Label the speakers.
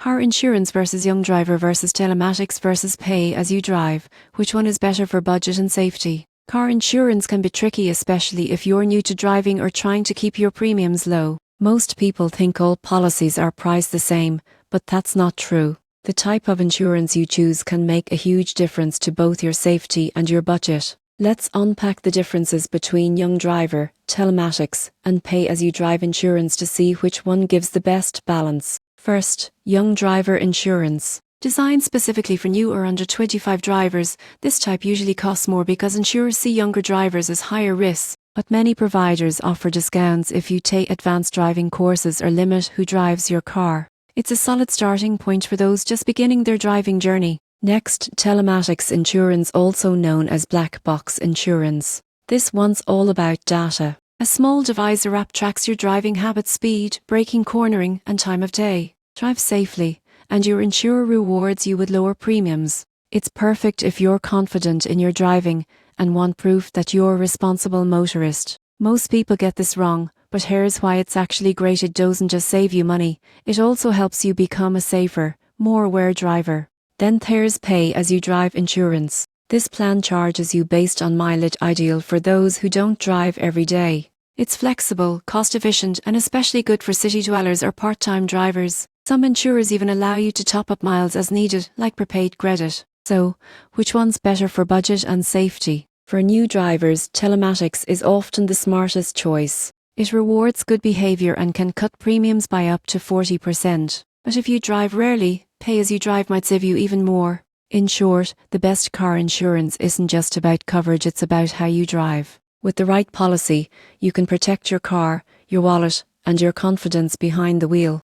Speaker 1: Car insurance versus young driver versus telematics versus pay as you drive. Which one is better for budget and safety? Car insurance can be tricky, especially if you're new to driving or trying to keep your premiums low. Most people think all policies are priced the same, but that's not true. The type of insurance you choose can make a huge difference to both your safety and your budget. Let's unpack the differences between young driver, telematics, and pay as you drive insurance to see which one gives the best balance. First, young driver insurance. Designed specifically for new or under 25 drivers, this type usually costs more because insurers see younger drivers as higher risks, but many providers offer discounts if you take advanced driving courses or limit who drives your car. It's a solid starting point for those just beginning their driving journey. Next, telematics insurance, also known as black box insurance. This one's all about data. A small device or app tracks your driving habits, speed, braking, cornering, and time of day. Drive safely, and your insurer rewards you with lower premiums. It's perfect if you're confident in your driving and want proof that you're a responsible motorist. Most people get this wrong, but here's why it's actually great. It doesn't just save you money, it also helps you become a safer, more aware driver. Then there's pay as you drive insurance. This plan charges you based on mileage, ideal for those who don't drive every day. It's flexible, cost-efficient, and especially good for city dwellers or part-time drivers. Some insurers even allow you to top up miles as needed, like prepaid credit. So, which one's better for budget and safety? For new drivers, telematics is often the smartest choice. It rewards good behavior and can cut premiums by up to 40%. But if you drive rarely, pay as you drive might save you even more. In short, the best car insurance isn't just about coverage, it's about how you drive. With the right policy, you can protect your car, your wallet, and your confidence behind the wheel.